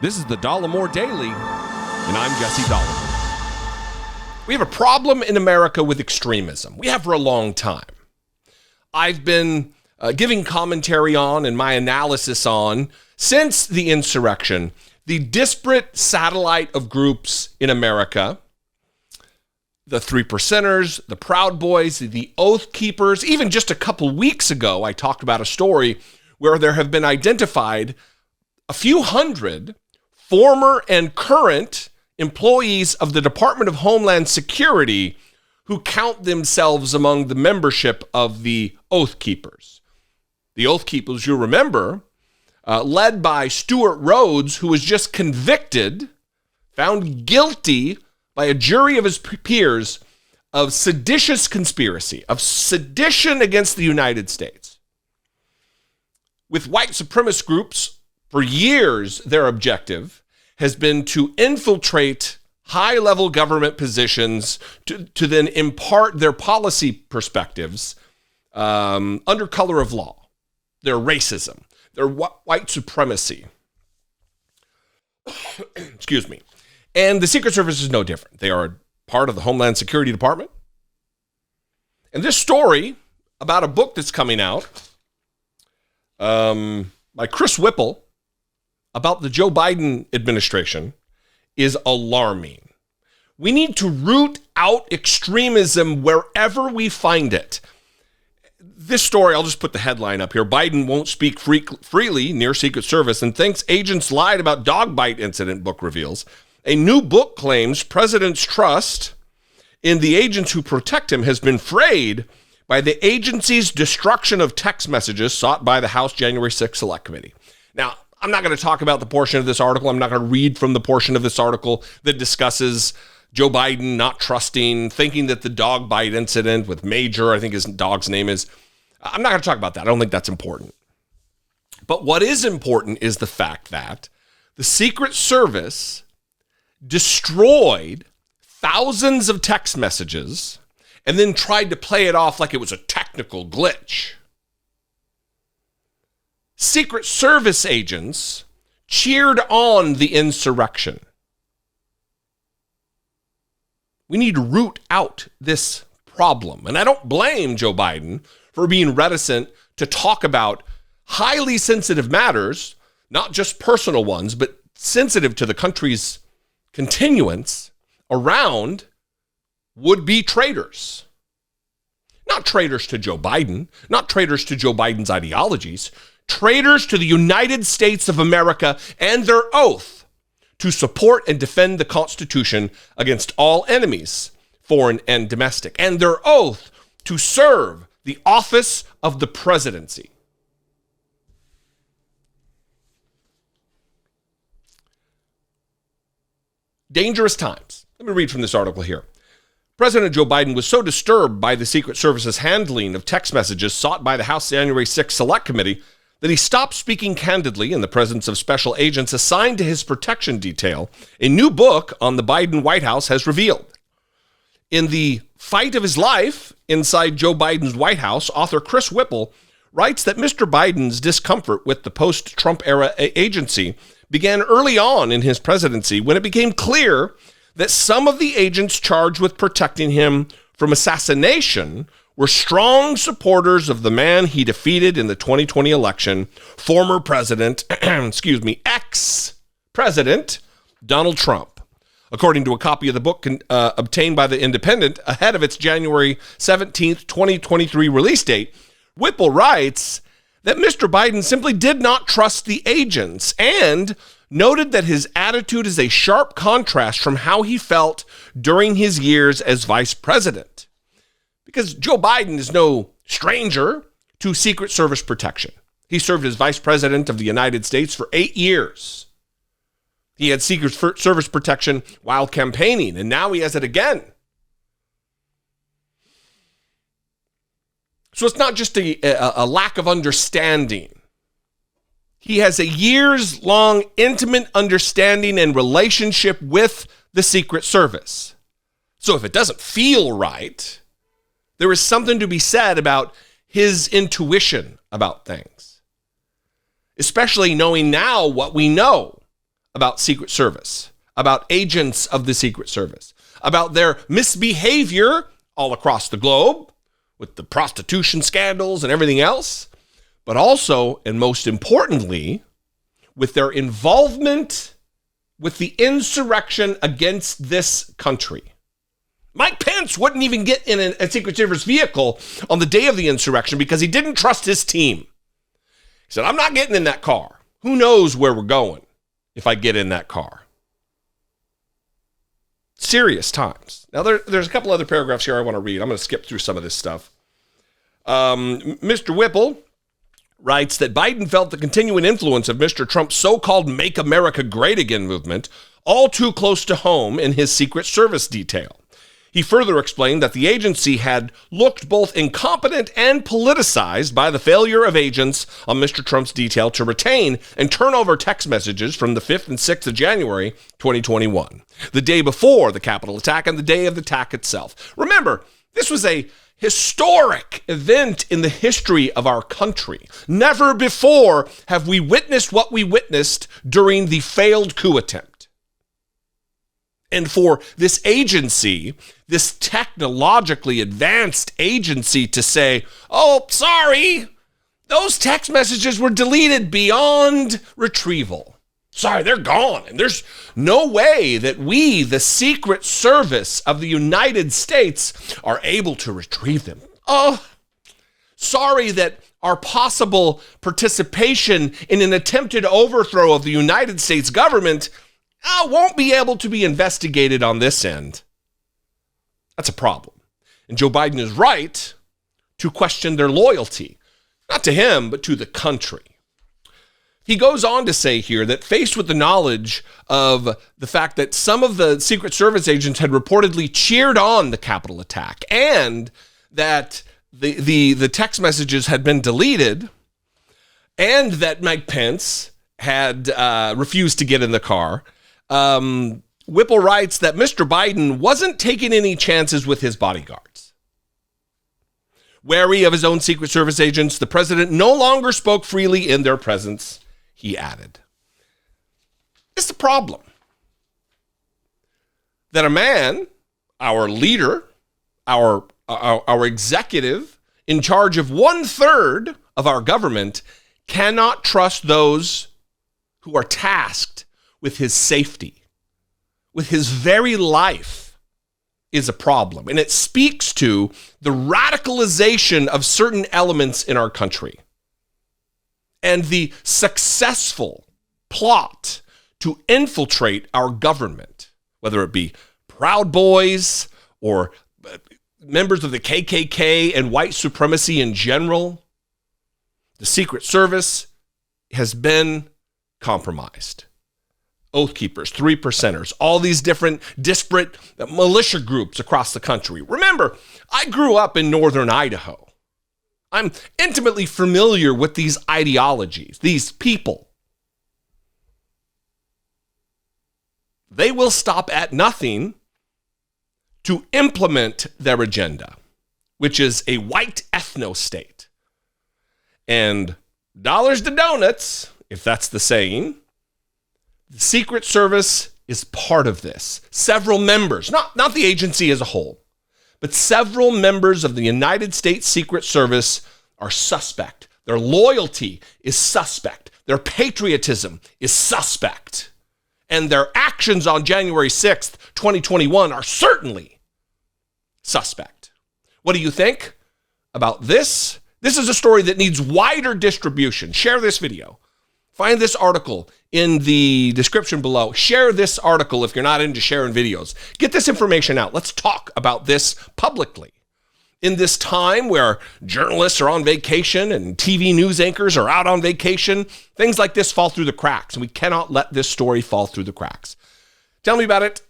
This is the Dollemore Daily, and I'm Jesse Dollemore. We have a problem in America with extremism. We have for a long time. I've been giving commentary on and my analysis on, since the insurrection, the disparate satellite of groups in America, the Three Percenters, the Proud Boys, the Oath Keepers. Even just a couple weeks ago, I talked about a story where there have been identified a few hundred former and current employees of the Department of Homeland Security who count themselves among the membership of the Oath Keepers. The Oath Keepers, you remember, led by Stuart Rhodes, who was just convicted, found guilty by a jury of his peers of seditious conspiracy, of sedition against the United States. With white supremacist groups, for years, their objective has been to infiltrate high-level government positions to then impart their policy perspectives under color of law, their racism, their white supremacy. Excuse me. And the Secret Service is no different. They are part of the Homeland Security Department. And this story about a book that's coming out by Chris Whipple about the Joe Biden administration is alarming. We need to root out extremism wherever we find it. This story, I'll just put the headline up here. Biden won't speak freely near Secret Service and thinks agents lied about dog bite incident, book reveals. A new book claims president's trust in the agents who protect him has been frayed by the agency's destruction of text messages sought by the House January 6th Select Committee. Now, I'm not going to talk about the portion of this article. I'm not going to read from the portion of this article that discusses Joe Biden not trusting, thinking that the dog bite incident with Major, I think his dog's name is, I'm not going to talk about that. I don't think that's important. But what is important is the fact that the Secret Service destroyed thousands of text messages and then tried to play it off like it was a technical glitch. Secret Service agents cheered on the insurrection. We need to root out this problem. And I don't blame Joe Biden for being reticent to talk about highly sensitive matters, not just personal ones, but sensitive to the country's continuance around would-be traitors. Not traitors to Joe Biden, not traitors to Joe Biden's ideologies, traitors to the United States of America and their oath to support and defend the Constitution against all enemies, foreign and domestic, and their oath to serve the office of the presidency. Dangerous times. Let me read from this article here. President Joe Biden was so disturbed by the Secret Service's handling of text messages sought by the House January 6th Select Committee that he stopped speaking candidly in the presence of special agents assigned to his protection detail, a new book on the Biden White House has revealed. In the fight of his life inside Joe Biden's White House, author Chris Whipple writes that Mr. Biden's discomfort with the post-Trump era agency began early on in his presidency when it became clear that some of the agents charged with protecting him from assassination were strong supporters of the man he defeated in the 2020 election, former president, ex-president Donald Trump. According to a copy of the book obtained by The Independent ahead of its January 17th, 2023 release date, Whipple writes that Mr. Biden simply did not trust the agents and noted that his attitude is a sharp contrast from how he felt during his years as vice president. Because Joe Biden is no stranger to Secret Service protection. He served as vice president of the United States for 8 years. He had Secret Service protection while campaigning, and now he has it again. So it's not just a lack of understanding. He has a years-long intimate understanding and relationship with the Secret Service. So if it doesn't feel right, there is something to be said about his intuition about things, especially knowing now what we know about Secret Service, about agents of the Secret Service, about their misbehavior all across the globe with the prostitution scandals and everything else, but also, and most importantly, with their involvement with the insurrection against this country. Mike Pence wouldn't even get in a Secret Service vehicle on the day of the insurrection because he didn't trust his team. He said, I'm not getting in that car. Who knows where we're going if I get in that car? Serious times. Now, there's a couple other paragraphs here I want to read. I'm going to skip through some of this stuff. Mr. Whipple writes that Biden felt the continuing influence of Mr. Trump's so-called Make America Great Again movement all too close to home in his Secret Service detail. He further explained that the agency had looked both incompetent and politicized by the failure of agents on Mr. Trump's detail to retain and turn over text messages from the 5th and 6th of January 2021, the day before the Capitol attack and the day of the attack itself. Remember, this was a historic event in the history of our country. Never before have we witnessed what we witnessed during the failed coup attempt. And for this agency, this technologically advanced agency to say, oh, sorry, those text messages were deleted beyond retrieval. Sorry, they're gone. And there's no way that we, the Secret Service of the United States, are able to retrieve them. Oh, sorry that our possible participation in an attempted overthrow of the United States government won't be able to be investigated on this end. That's a problem. And Joe Biden is right to question their loyalty, not to him, but to the country. He goes on to say here that faced with the knowledge of the fact that some of the Secret Service agents had reportedly cheered on the Capitol attack and that the text messages had been deleted and that Mike Pence had refused to get in the car, Whipple writes that Mr. Biden wasn't taking any chances with his bodyguards. Wary of his own Secret Service agents, the president no longer spoke freely in their presence, he added. It's the problem that a man, our leader, our executive, in charge of 1/3 of our government, cannot trust those who are tasked with his safety, with his very life, is a problem. And it speaks to the radicalization of certain elements in our country and the successful plot to infiltrate our government, whether it be Proud Boys or members of the KKK and white supremacy in general. The Secret Service has been compromised. Oath Keepers, 3%ers, all these different disparate militia groups across the country. Remember, I grew up in northern Idaho. I'm intimately familiar with these ideologies, these people. They will stop at nothing to implement their agenda, which is a white ethno-state. And dollars to donuts, if that's the saying, the Secret Service is part of this. Several members, not the agency as a whole, but several members of the United States Secret Service are suspect. Their loyalty is suspect. Their patriotism is suspect. And their actions on January 6th, 2021 are certainly suspect. What do you think about this? This is a story that needs wider distribution. Share this video. Find this article in the description below. Share this article if you're not into sharing videos. Get this information out. Let's talk about this publicly. In this time where journalists are on vacation and TV news anchors are out on vacation, things like this fall through the cracks, and we cannot let this story fall through the cracks. Tell me about it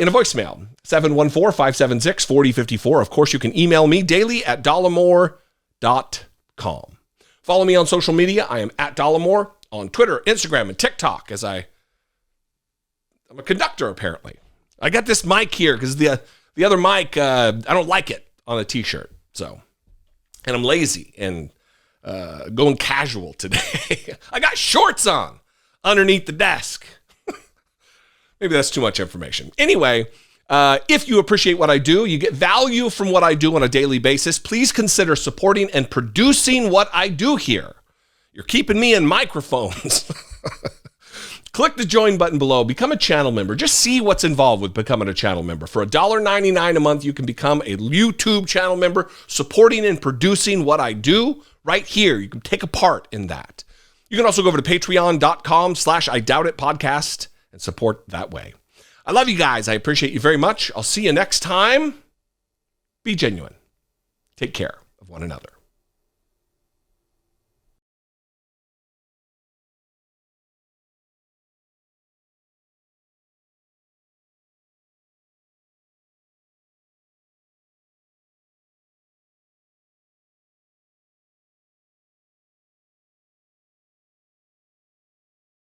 in a voicemail, 714-576-4054. Of course, you can email me daily at dollemore.com. Follow me on social media. I am at Dollemore on Twitter, Instagram, and TikTok, as I'm a conductor, apparently. I got this mic here because the other mic, I don't like it on a t-shirt. So, and I'm lazy and going casual today. I got shorts on underneath the desk. Maybe that's too much information. Anyway, if you appreciate what I do, you get value from what I do on a daily basis, please consider supporting and producing what I do here. You're keeping me in microphones. Click the join button below. Become a channel member. Just see what's involved with becoming a channel member. For $1.99 a month, you can become a YouTube channel member, supporting and producing what I do right here. You can take a part in that. You can also go over to patreon.com/IDoubtIt podcast and support that way. I love you guys. I appreciate you very much. I'll see you next time. Be genuine. Take care of one another.